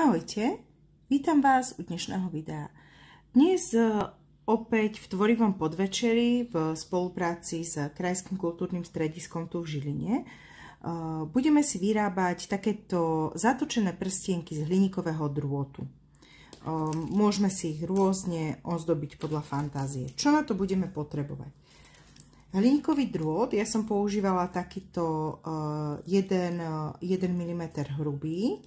Ahojte, vítam vás u dnešného videa. Dnes opäť v tvorivom podvečeri v spolupráci s Krajským kultúrnym strediskom tu v Žiline budeme si vyrábať takéto zatočené prstienky z hliníkového drôtu. Môžeme si ich rôzne ozdobiť podľa fantázie. Čo na to budeme potrebovať? Hliníkový drôt, ja som používala takýto 1 mm hrubý,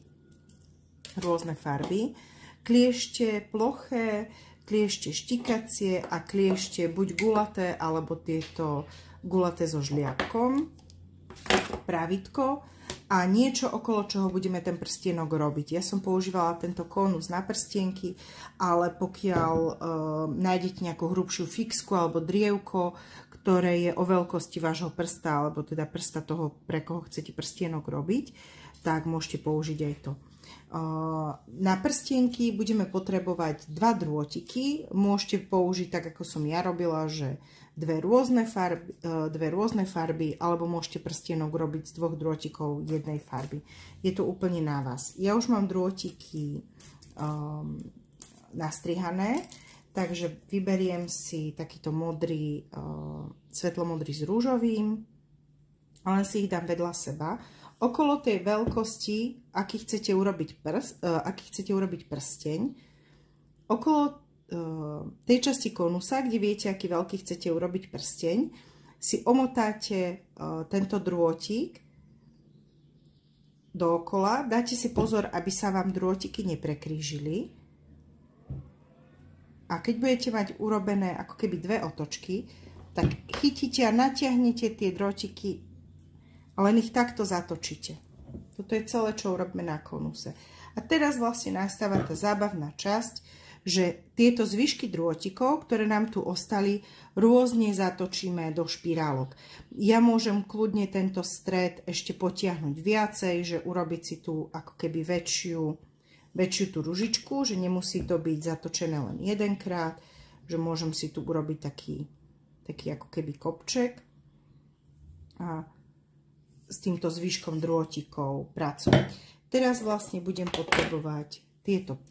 rôzne farby, kliešte ploché, kliešte štikacie a kliešte buď gulaté, alebo tieto gulaté so žliabkom, pravítko a niečo, okolo čoho budeme ten prstienok robiť. Ja som používala tento konus na prstienky, ale pokiaľ nájdete nejakú hrubšiu fixku alebo drievko, ktoré je o veľkosti vášho prsta, alebo teda prsta toho, pre koho chcete prstienok robiť, tak môžete použiť aj to. Na prstienky budeme potrebovať 2 drôtiky. Môžete použiť tak, ako som ja robila, že dve rôzne farby, alebo môžete prstienok robiť z 2 drôtikov jednej farby. Je to úplne na vás. Ja už mám drôtiky nastrihané, takže vyberiem si takýto modrý, svetlomodrý s rúžovým, ale si ich dám vedľa seba. Okolo tej veľkosti, aký chcete urobiť prsteň, okolo tej časti konusa, kde viete, aký veľký chcete urobiť prsteň, si omotáte tento drôtik dookola. Dáte si pozor, aby sa vám drôtiky neprekrížili. A keď budete mať urobené ako keby 2 otočky, tak chytíte a natiahnete tie drôtiky a len ich takto zatočíte. Toto je celé, čo urobíme na konuse. A teraz vlastne nastáva tá zábavná časť, že tieto zvyšky drôtikov, ktoré nám tu ostali, rôzne zatočíme do špirálok. Ja môžem kľudne tento stred ešte potiahnuť viacej, že urobiť si tu ako keby väčšiu tú ružičku, že nemusí to byť zatočené len jedenkrát, že môžem si tu urobiť taký ako keby kopček a s týmto zvyškom drôtikov pracovať. Teraz vlastne budem potrebovať tieto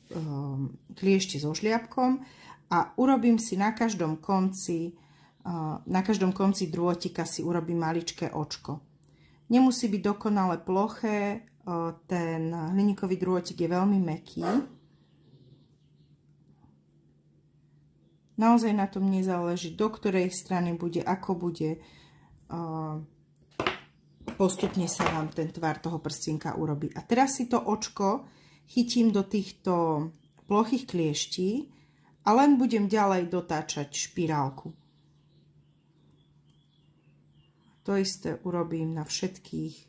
kliešte so žliabkom a urobím si na každom konci drôtika si urobím maličké očko. Nemusí byť dokonale ploché, ten hliníkový drôtik je veľmi mäkký. Naozaj na tom nezáleží, do ktorej strany bude, ako bude. Postupne sa vám ten tvar toho prstienka urobí. A teraz si to očko chytím do týchto plochých klieští a len budem ďalej dotáčať špirálku. To isté urobím na všetkých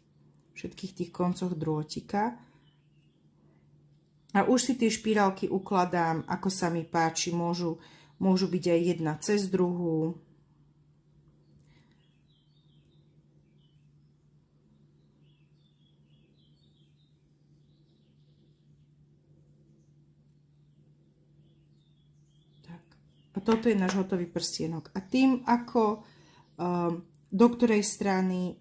tých koncoch drôtika. A už si tie špirálky ukladám, ako sa mi páči. Môžu byť aj jedna cez druhú. A toto je náš hotový prstienok. A tým, ako do ktorej strany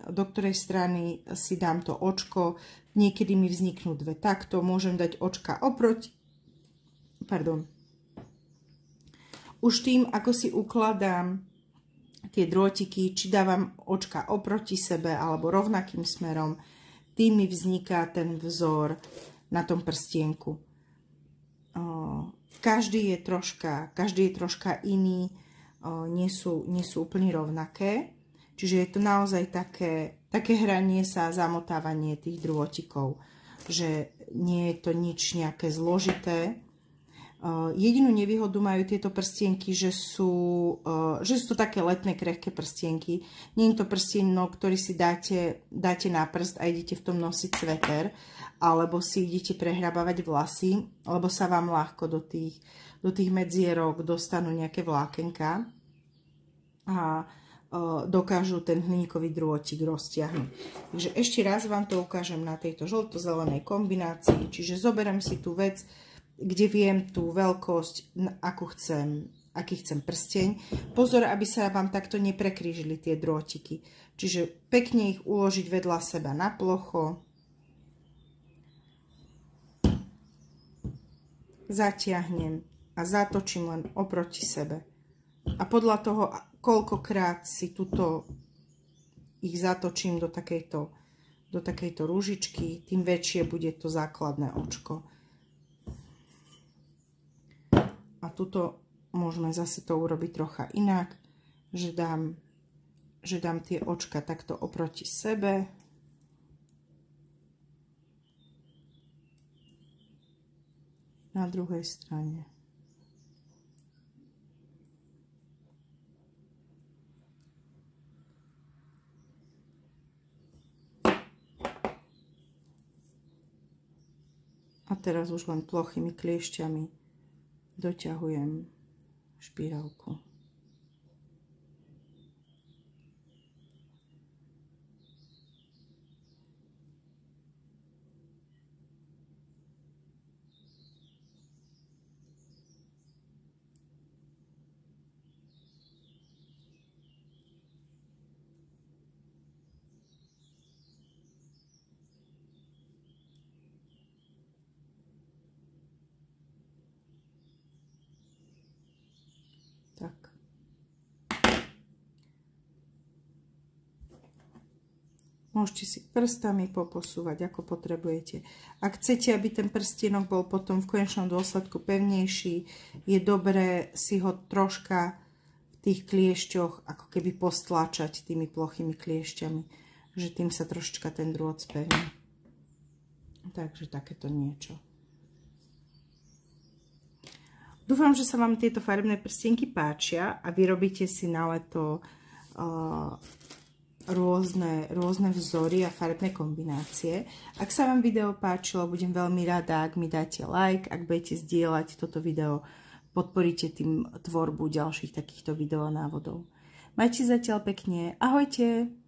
si dám to očko, niekedy mi vzniknú 2 takto, môžem dať očka oproti. Už tým, ako si ukladám tie drôtiky, či dávam očka oproti sebe alebo rovnakým smerom, tým mi vzniká ten vzor na tom prstienku. Každý je troška iný, nie sú úplne rovnaké. Čiže je to naozaj také hranie sa a zamotávanie tých drôtikov, že nie je to nič nejaké zložité. Jedinú nevýhodu majú tieto prstienky, že sú to také letné krehké prstienky. Nie je to prstienok, ktorý si dáte na prst a idete v tom nosiť sveter, alebo si idete prehrabávať vlasy, lebo sa vám ľahko do tých medzierok dostanú nejaké vlákenka a dokážu ten hliníkový drôtik roztiahnuť. Takže ešte raz vám to ukážem na tejto žlto-zelenej kombinácii. Čiže zoberiem si tú vec, kde viem tú veľkosť, aký chcem prsteň. Pozor, aby sa vám takto neprekrížili tie drôtiky. Čiže pekne ich uložiť vedľa seba na plocho. zatiahnem a zatočím len oproti sebe. A podľa toho, koľkokrát si tuto ich zatočím do takejto rúžičky, tým väčšie bude to základné očko. A tuto môžeme zase to urobiť trocha inak, že dám tie očka takto oproti sebe. Na druhej strane. A teraz už len plochými kliešťami doťahujem špirálku. Tak. Môžete si prstami poposúvať, ako potrebujete. Ak chcete, aby ten prstienok bol potom v konečnom dôsledku pevnejší, je dobré si ho troška v tých kliešťoch ako keby postláčať tými plochými kliešťami, že tým sa trošička ten drôt spevní. Takže takéto niečo. Dúfam, že sa vám tieto farebné prstienky páčia a vyrobíte si na leto rôzne vzory a farebné kombinácie. Ak sa vám video páčilo, budem veľmi rada, ak mi dáte like, ak budete zdieľať toto video, podporíte tým tvorbu ďalších takýchto videonávodov. Majte zatiaľ pekne, ahojte!